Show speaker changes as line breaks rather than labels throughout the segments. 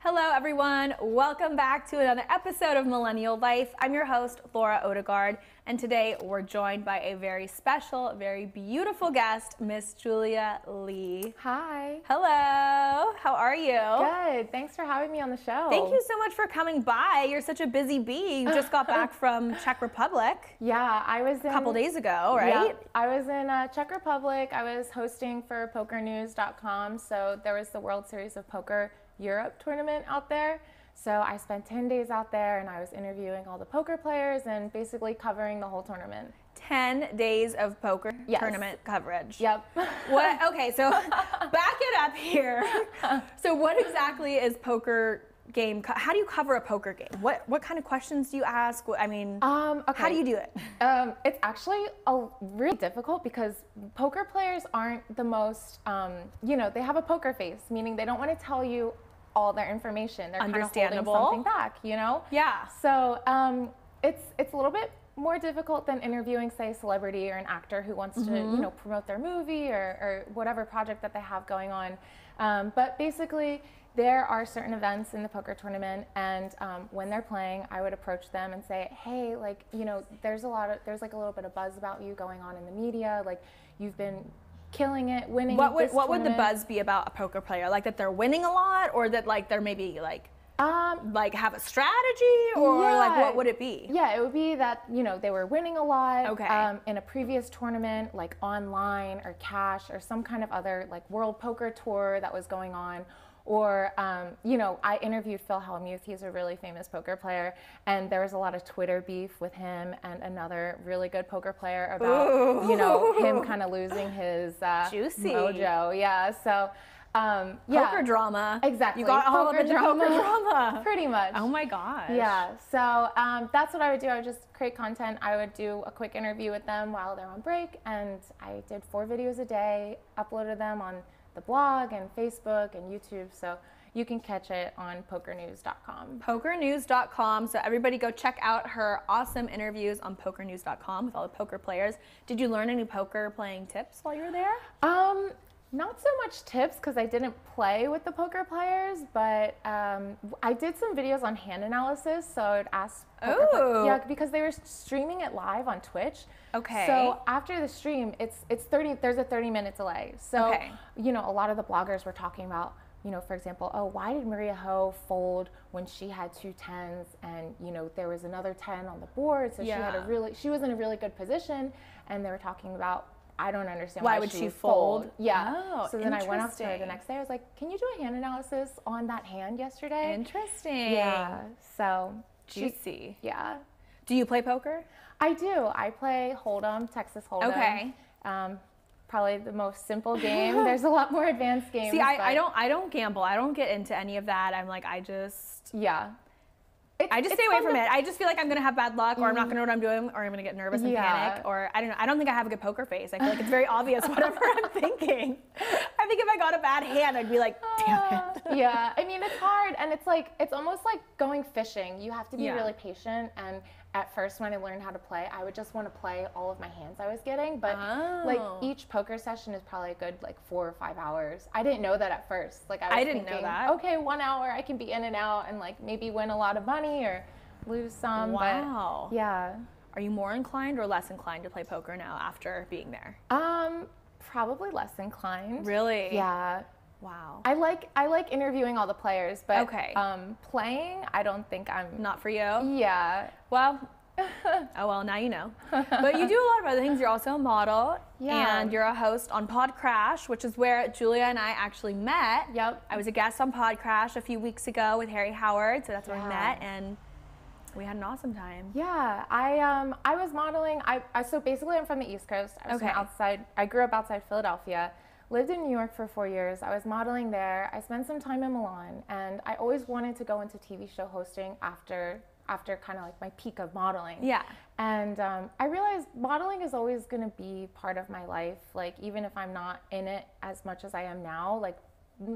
Hello everyone, welcome back to another episode of Millennial Life. I'm your host, Laura Odegaard, and today we're joined by a very special, very beautiful guest, Miss Julia Lee.
Hi.
Hello, how are you?
Good, thanks for having me on the show.
Thank you so much for coming by. You're such a busy bee. You just got back from Czech Republic.
Yeah, I was
a couple days ago, right?
Yeah, I was in Czech Republic. I was hosting for PokerNews.com, so there was the World Series of Poker Europe tournament out there. So I spent 10 days out there and I was interviewing all the poker players and basically covering the whole tournament.
10 days of poker tournament coverage.
Yep.
What? Okay, so back it up here. So what exactly is poker game? How do you cover a poker game? What kind of questions do you ask? I mean,
okay.
How do you do it?
It's actually really difficult because poker players aren't the most, they have a poker face, meaning they don't want to tell you all their information. They're kind of holding something back,
Yeah.
So it's a little bit more difficult than interviewing, say, a celebrity or an actor who wants to, promote their movie or whatever project that they have going on. But basically, there are certain events in the poker tournament, and when they're playing, I would approach them and say, hey, there's like a little bit of buzz about you going on in the media, like you've been killing it, winning.
What would the buzz be about a poker player? Like that they're winning a lot, or that like they're maybe like have a strategy, or like what would it be?
Yeah, it would be that they were winning a lot in a previous tournament, like online or cash or some kind of other like World Poker Tour that was going on. Or, I interviewed Phil Hellmuth. He's a really famous poker player, and there was a lot of Twitter beef with him and another really good poker player about, him kind of losing his
juicy
mojo. Yeah, so,
poker drama.
Exactly.
You got all of the
drama.
Poker drama.
Pretty much.
Oh my gosh.
Yeah, so that's what I would do. I would just create content. I would do a quick interview with them while they're on break, and I did 4 videos a day, uploaded them on the blog and Facebook and YouTube, so you can catch it on PokerNews.com.
PokerNews.com, so everybody go check out her awesome interviews on PokerNews.com with all the poker players. Did you learn any poker playing tips while you were there?
Not so much tips because I didn't play with the poker players, but I did some videos on hand analysis, so I would ask because they were streaming it live on Twitch.
Okay.
So after the stream, there's a 30-minute delay. So, a lot of the bloggers were talking about, for example, why did Maria Ho fold when she had 2 10s and, there was another 10 on the board, so she was in a really good position, and they were talking about, I don't understand why would she fold. Yeah.
Oh,
so then I went up to her the next day. I was like, can you do a hand analysis on that hand yesterday?
Interesting.
Yeah. So
juicy.
Yeah.
Do you play poker?
I do. I play Hold'em, Texas Hold'em.
Okay.
Probably the most simple game. There's a lot more advanced games.
See, I don't gamble. I don't get into any of that. I'm like, I just stay away from it. I just feel like I'm gonna have bad luck, or I'm not gonna know what I'm doing, or I'm gonna get nervous and panic, or I don't know. I don't think I have a good poker face. I feel like it's very obvious whatever I'm thinking. I think if I got a bad hand, I'd be like, damn it.
Yeah, I mean, it's hard, and it's almost like going fishing. You have to be really patient, and at first when I learned how to play, I would just want to play all of my hands I was getting, but like each poker session is probably a good 4 or 5 hours. I didn't know that at first. Like I was thinking,
know that.
Okay, 1 hour I can be in and out and maybe win a lot of money or lose some.
Wow.
But yeah.
Are you more inclined or less inclined to play poker now after being there?
Probably less inclined.
Really?
Yeah.
Wow.
I like interviewing all the players, but playing, I don't think I'm...
Not for you?
Yeah.
Well, now you know. But you do a lot of other things. You're also a model, and you're a host on Pod Crash, which is where Julia and I actually met.
Yep.
I was a guest on Pod Crash a few weeks ago with Harry Howard, so that's where we met, and we had an awesome time.
Yeah, I was modeling. So basically I'm from the East Coast. I was I grew up outside Philadelphia. Lived in New York for 4 years. I was modeling there. I spent some time in Milan, and I always wanted to go into TV show hosting after kind of like my peak of modeling.
Yeah.
And I realized modeling is always going to be part of my life. Like even if I'm not in it as much as I am now, like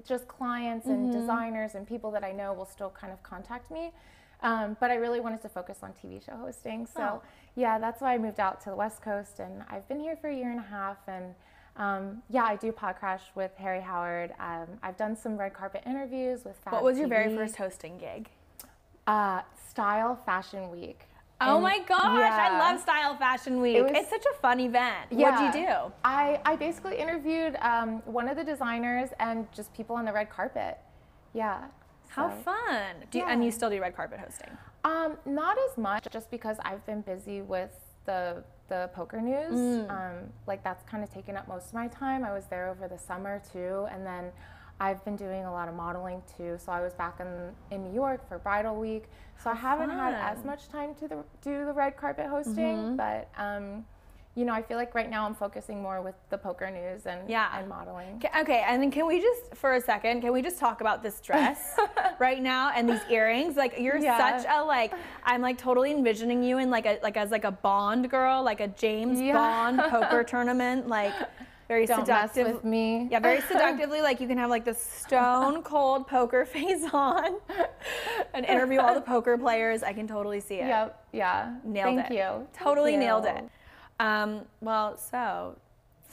just clients and designers and people that I know will still kind of contact me. But I really wanted to focus on TV show hosting. So yeah, that's why I moved out to the West Coast, and I've been here for 1.5 years, and Yeah, I do Podcrash with Harry Howard. I've done some red carpet interviews with Fab
What was your
TV.
very first hosting gig?
Style Fashion Week.
Oh my gosh, I love Style Fashion Week. It's such a fun event.
Yeah,
What'd you do?
I basically interviewed one of the designers and just people on the red carpet. Yeah.
How fun. And you still do red carpet hosting?
Not as much, just because I've been busy with the poker news. Like that's kind of taken up most of my time. I was there over the summer too, and then I've been doing a lot of modeling too. So I was back in New York for Bridal Week. So I haven't had as much time to do the red carpet hosting, but you know, I feel like right now I'm focusing more with the poker news and modeling.
Okay, and then can we just, for a second, can we just talk about this dress right now and these earrings? Like you're such a I'm like totally envisioning you in as a Bond girl, like a James Bond poker tournament, like very seductive.
Mess with me.
Yeah, very seductively, like you can have like the stone cold poker face on and interview all the poker players. I can totally see it.
Yep, yeah.
Nailed it.
Thank you.
Totally nailed it. Well, so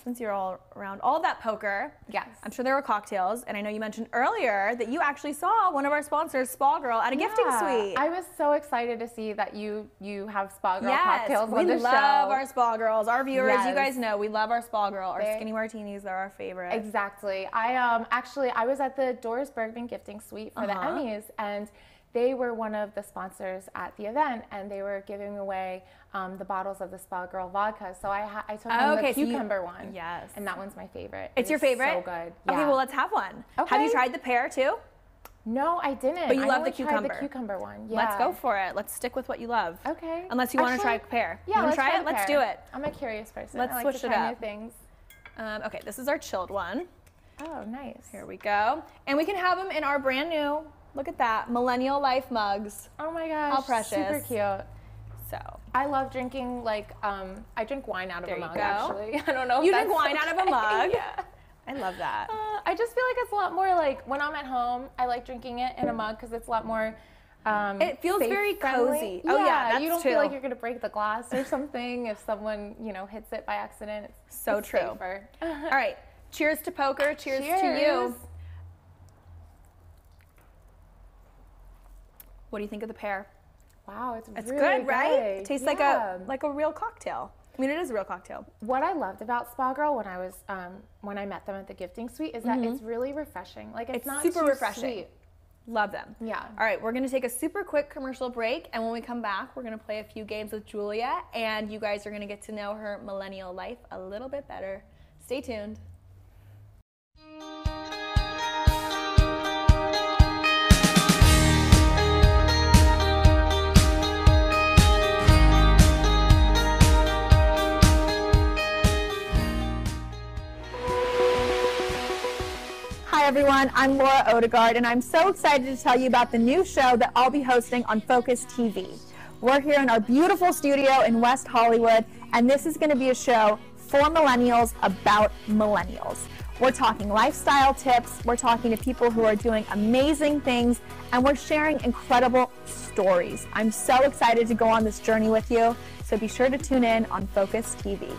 since you're all around all that poker,
yes,
I'm sure there were cocktails, and I know you mentioned earlier that you actually saw one of our sponsors, Spa Girl, at a gifting suite.
I was so excited to see that you have Spa Girl cocktails on the show.
We love our Spa Girls. Our viewers, you guys know, we love our Spa Girl. Our skinny martinis, they're our favorite.
Exactly. I was at the Doris Bergman gifting suite for the Emmys, and they were one of the sponsors at the event, and they were giving away the bottles of the Spa Girl vodka. So I took the cucumber one.
Yes.
And that one's my favorite.
It's your favorite?
So good.
Yeah. Okay, well, let's have one. Okay. Have you tried the pear too?
No, I didn't.
But you love the cucumber.
Tried the cucumber one. Yeah.
Let's go for it. Let's stick with what you love.
Okay.
Unless you want to try pear.
Yeah,
you want to try it? Let's do it.
I'm a curious person.
Let's
I like
switch
to
it
try
up.
new things.
Okay, this is our chilled one.
Oh, nice.
Here we go. And we can have them in our brand new, look at that, Millennial Life mugs.
Oh my gosh.
How precious.
Super cute.
So
I love drinking, I drink wine out of a mug, actually. I don't know if
you drink wine out of a mug?
Yeah.
I love that.
I just feel like it's a lot more when I'm at home, I like drinking it in a mug because it's a lot more
it feels very cozy.
Yeah,
oh yeah, that's
you don't
true.
feel like you're going to break the glass or something if someone, hits it by accident. It's
true.
Safer.
All right. Cheers to poker. Cheers to you. What do you think of the pear?
Wow, it's
really
good,
right? It tastes like a real cocktail. I mean, it is a real cocktail.
What I loved about Spa Girl when I met them at the gifting suite is that it's really refreshing. Like it's not
super
too
refreshing.
Sweet.
Love them.
Yeah.
All right, we're gonna take a super quick commercial break, and when we come back, we're gonna play a few games with Julia, and you guys are gonna get to know her millennial life a little bit better. Stay tuned. Hi everyone, I'm Laura Odegaard, and I'm so excited to tell you about the new show that I'll be hosting on Focus TV. We're here in our beautiful studio in West Hollywood, and this is going to be a show for millennials about millennials. We're talking lifestyle tips, we're talking to people who are doing amazing things, and we're sharing incredible stories. I'm so excited to go on this journey with you, so be sure to tune in on Focus TV.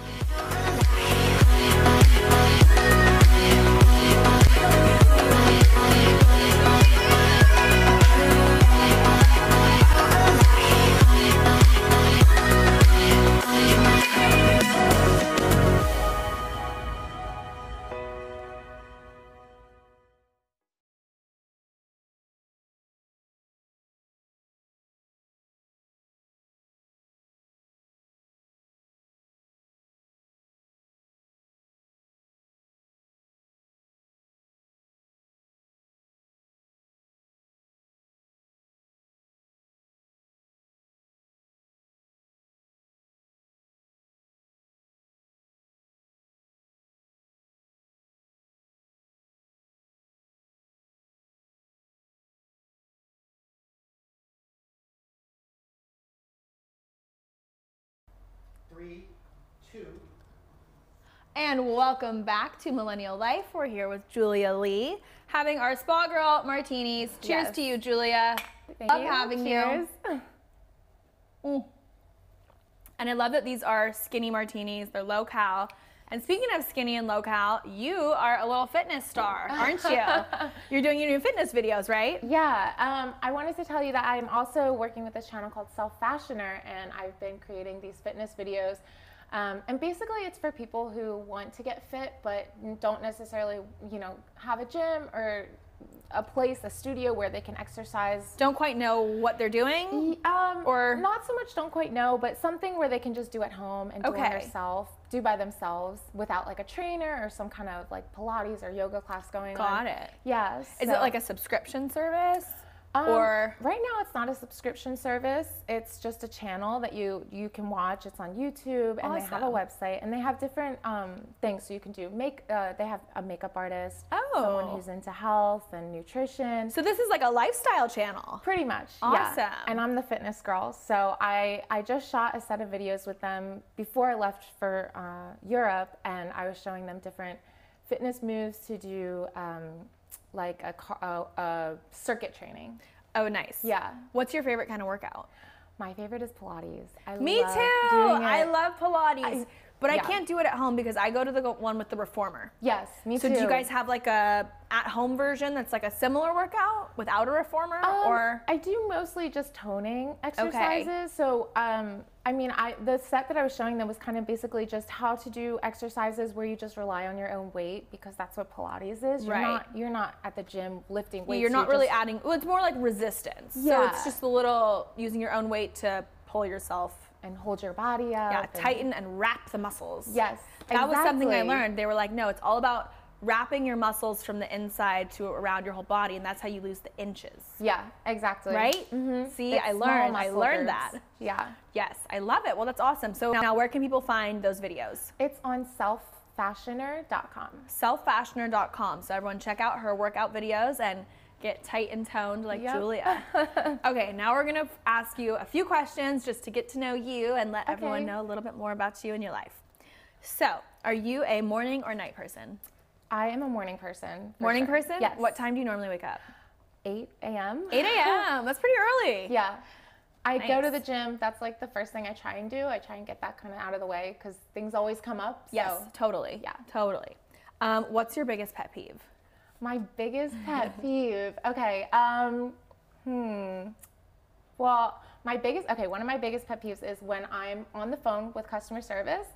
Three, two.
And welcome back to Millennial Life. We're here with Julia Lee, having our Spa Girl martinis. Cheers to you, Julia. Love having you. And I love that these are skinny martinis. They're low cal. And speaking of skinny and low cal, you are a little fitness star, aren't you? You're doing your new fitness videos, right?
Yeah. I wanted to tell you that I'm also working with this channel called Self Fashioner, and I've been creating these fitness videos. And basically it's for people who want to get fit but don't necessarily, have a gym or a place, a studio where they can exercise.
Don't quite know what they're doing?
Or not so much don't quite know, but something where they can just do at home and do by themselves without like a trainer or some kind of like Pilates or yoga class going on.
Got it.
Yes.
Is it like a subscription service?
Or right now it's not a subscription service. It's just a channel that you can watch. It's on YouTube, and they have a website, and they have different things. So you can do they have a makeup artist, someone who's into health and nutrition.
So this is like a lifestyle channel.
Pretty much.
Awesome.
Yeah. And I'm the fitness girl. So I just shot a set of videos with them before I left for Europe, and I was showing them different fitness moves to do. Like a circuit training.
Oh, nice.
Yeah.
What's your favorite kind of workout?
My favorite is Pilates.
Me too. I love Pilates. But I can't do it at home because I go to the one with the reformer.
Yes, me too.
So do you guys have like a at-home version that's like a similar workout without a reformer? Or
I do mostly just toning exercises. Okay. So the set that I was showing them was kind of basically just how to do exercises where you just rely on your own weight, because that's what Pilates is. You're not at the gym lifting weights.
You're not really adding. Well, it's more like resistance.
Yeah.
So it's just a little using your own weight to pull yourself.
And hold your body up.
Yeah, tighten and wrap the muscles.
Yes,
that was something I learned. They were like, no, it's all about wrapping your muscles from the inside to around your whole body, and that's how you lose the inches.
Yeah, exactly.
Right? Mm-hmm. See, I learned that.
Yeah.
Yes, I love it. Well, that's awesome. So now where can people find those videos?
It's on selffashioner.com.
Selffashioner.com. So everyone check out her workout videos and get tight and toned like Julia. Okay, now we're gonna ask you a few questions just to get to know you and let everyone know a little bit more about you and your life. So, are you a morning or night person?
I am a morning person.
Morning person?
Yes.
What time do you normally wake up?
8 a.m.
8 a.m. That's pretty early.
Yeah. I go to the gym. That's like the first thing I try and do. I try and get that kind of out of the way because things always come up. So.
Yes, totally.
Yeah.
Totally. What's your biggest pet peeve?
My biggest pet peeve. Okay. Well, one of my biggest pet peeves is when I'm on the phone with customer service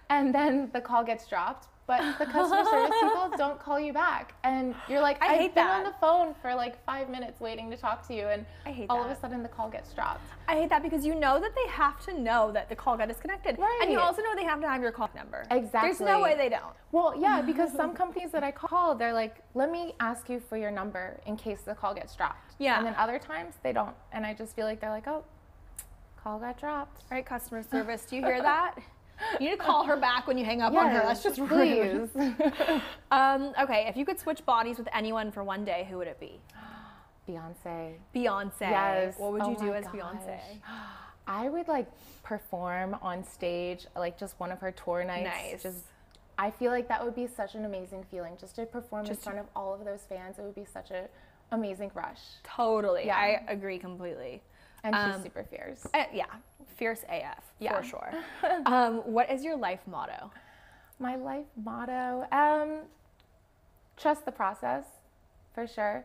and then the call gets dropped, but the customer service people don't call you back. And you're like, I've been on the phone for like 5 minutes waiting to talk to you, and all of a sudden the call gets dropped.
I hate that because you know that they have to know that the call got disconnected.
Right.
And you also know they have to have your call number.
Exactly.
There's no way they don't.
Well, yeah, because some companies that I call, they're like, let me ask you for your number in case the call gets dropped.
Yeah.
And then other times they don't. And I just feel like they're like, oh, call got dropped.
All right, customer service, do you hear that? You need to call her back when you hang up on her. That's just rude. Okay, if you could switch bodies with anyone for one day, who would it be?
Beyonce.
Beyonce.
Yes.
What would you do as Beyonce?
I would like perform on stage, like just one of her tour nights.
Nice.
I feel like that would be such an amazing feeling, just to perform in front of all of those fans. It would be such an amazing rush.
Totally. Yeah. I agree completely.
And she's super fierce.
Yeah, fierce AF, for sure. What is your life motto?
My life motto? Trust the process, for sure.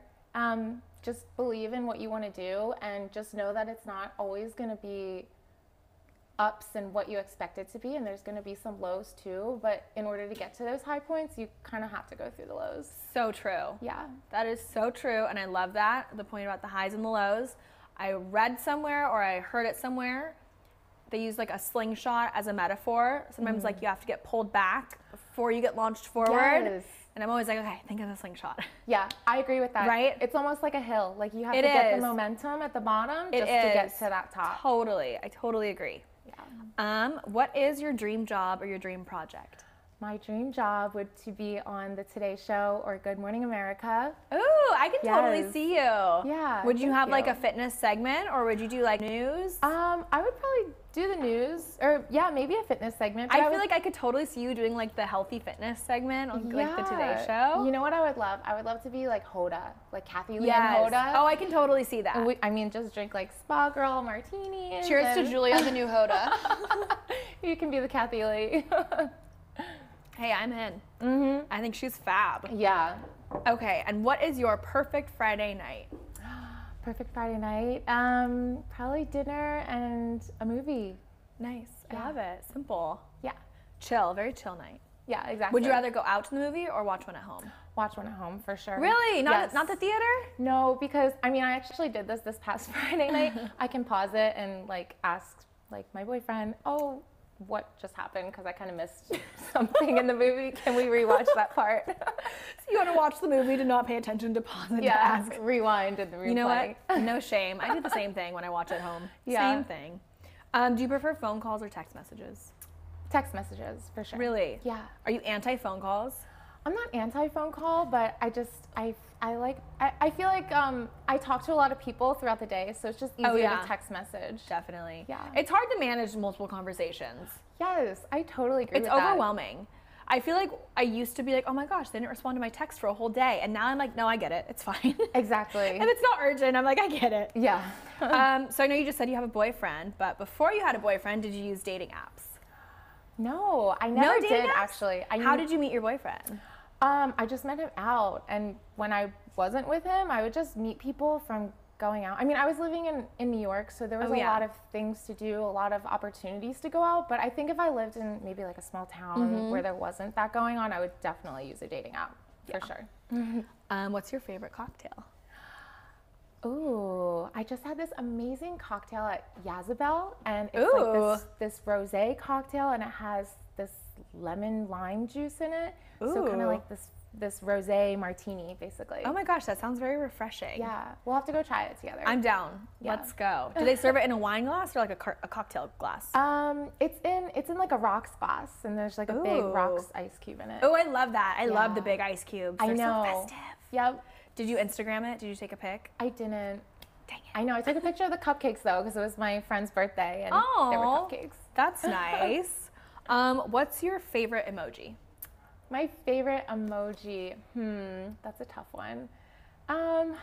Just believe in what you want to do, and just know that it's not always going to be ups and what you expect it to be, and there's going to be some lows too, but in order to get to those high points, you kind of have to go through the lows. So
true.
Yeah.
That is so true, and I love that, the point about the highs and the lows. I read somewhere or I heard it somewhere, they use like a slingshot as a metaphor. Sometimes like you have to get pulled back before you get launched forward.
Yes.
And I'm always like, okay, think of a slingshot.
Yeah, I agree with that.
Right?
It's almost like a hill. Like you have to get the momentum at the bottom just to get to that top.
Totally. I totally agree. Yeah. What is your dream job or your dream project?
My dream job would to be on the Today Show or Good Morning America.
Ooh, I can totally see you.
Yeah.
Would you have like a fitness segment, or would you do like news?
I would probably do the news, or maybe a fitness segment.
I feel like I could totally see you doing like the healthy fitness segment on like the Today Show.
You know what I would love? I would love to be like Hoda, like Kathy Lee and Hoda.
Oh, I can totally see that.
And just drink like Spa Girl martinis.
Cheers to Julia, the new Hoda.
You can be the Kathy Lee.
Hey, I'm in. I think she's fab.
Yeah.
Okay, and what is your perfect Friday night?
Perfect Friday night? Probably dinner and a movie.
Nice. I love it. Simple.
Yeah.
Chill. Very chill night.
Yeah, exactly.
Would you rather go out to the movie or watch one at home?
Watch one at home for sure.
Really?
Yes.
Not the theater?
No, because I mean, I actually did this past Friday night. I can pause it and like ask like my boyfriend, oh, what just happened? Because I kind of missed something in the movie. Can we rewatch that part?
So you want to watch the movie to not pay attention to pause and to ask.
Rewind and replay.
You know what? No shame. I do the same thing when I watch at home.
Yeah.
Same thing. Do you prefer phone calls or text messages?
Text messages for sure.
Really?
Yeah.
Are you anti-phone calls?
I'm not anti-phone call, but I feel like I talk to a lot of people throughout the day, so it's just easier to text message.
Definitely.
Yeah.
It's hard to manage multiple conversations.
Yes, I totally agree with
It's
that.
overwhelming. I feel like I used to be like, oh my gosh, they didn't respond to my text for a whole day. And now I'm like, no, I get it. It's fine.
Exactly.
If it's not urgent, I'm like, I get it.
Yeah.
So I know you just said you have a boyfriend, but before you had a boyfriend, did you use dating apps?
No, I never
dating
did
apps?
Actually.
How did you meet your boyfriend?
I just met him out, and when I wasn't with him, I would just meet people from going out. I mean, I was living in New York, so there was a lot of things to do, a lot of opportunities to go out. But I think if I lived in maybe like a small town where there wasn't that going on, I would definitely use a dating app for sure.
What's your favorite cocktail?
Ooh, I just had this amazing cocktail at Yazabel, and it's like this rosé cocktail, and it has this lemon lime juice in it. So kind of like this rosé martini, basically.
Oh my gosh, that sounds very refreshing.
Yeah, we'll have to go try it together.
I'm down.
Yeah.
Let's go. Do they serve it in a wine glass or like a cocktail glass?
It's in like a rocks glass, and there's like a big rocks ice cube in it.
Oh, I love that. I love the big ice cubes. They're so festive.
Yep.
Did you Instagram it? Did you take a pic?
I didn't.
Dang it.
I know. I took a picture of the cupcakes though, because it was my friend's birthday, and there were cupcakes.
That's nice. What's your favorite emoji?
My favorite emoji. That's a tough one. I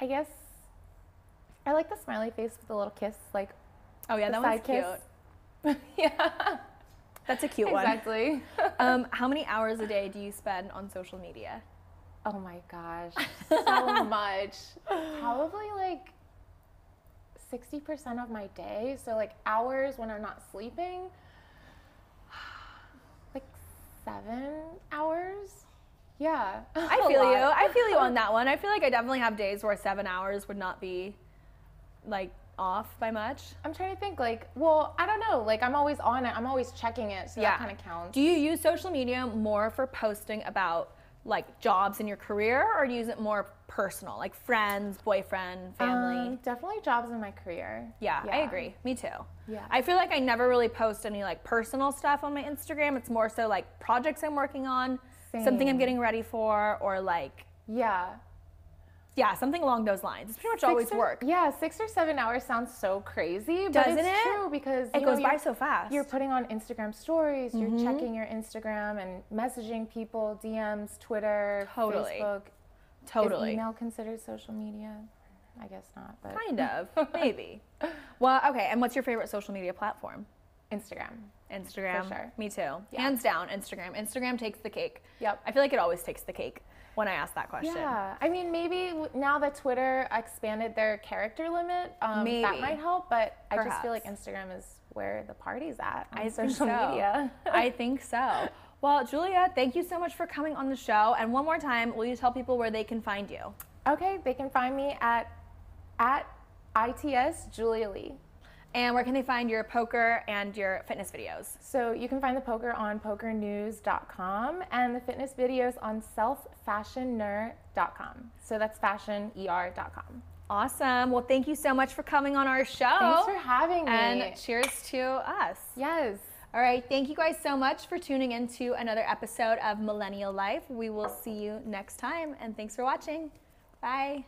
guess I like the smiley face with the little kiss, like.
Oh yeah, that one's cute.
Yeah.
That's a cute one.
Exactly.
How many hours a day do you spend on social media?
Oh my gosh, so much. Probably like 60% of my day. So like hours when I'm not sleeping. Like 7 hours. Yeah.
I feel you. I feel you on that one. I feel like I definitely have days where 7 hours would not be like off by much.
I'm trying to think like, well, I don't know. Like I'm always on it. I'm always checking it. So that kind of counts.
Do you use social media more for posting about like jobs in your career, or do you use it more personal, like friends, boyfriend, family?
Definitely jobs in my career.
Yeah, I agree. Me too.
Yeah.
I feel like I never really post any like personal stuff on my Instagram. It's more so like projects I'm working on, something I'm getting ready for, or like something along those lines. It's pretty much always work.
Yeah, 6 or 7 hours sounds so crazy, but
Doesn't
it's
it?
true because
it goes by so fast.
You're putting on Instagram stories, you're checking your Instagram and messaging people, DMs, Twitter, Facebook.
Totally.
Is email considered social media? I guess not, but
kind of, maybe. Well, okay, and what's your favorite social media platform?
Instagram.
Instagram.
For sure.
Me too.
Yeah.
Hands down, Instagram. Instagram takes the cake.
Yep.
I feel like it always takes the cake when I ask that question.
Yeah. I mean, maybe now that Twitter expanded their character limit,
maybe
that might help, but I just feel like Instagram is where the party's at on social media.
I think so. Well, Julia, thank you so much for coming on the show. And one more time, will you tell people where they can find you?
Okay, they can find me at ITS Julia Lee.
And where can they find your poker and your fitness videos?
So you can find the poker on pokernews.com and the fitness videos on selffashioner.com. So that's fashioner.com.
Awesome. Well, thank you so much for coming on our show.
Thanks for having me.
And cheers to us.
Yes.
All right. Thank you guys so much for tuning into another episode of Millennial Life. We will see you next time. And thanks for watching. Bye.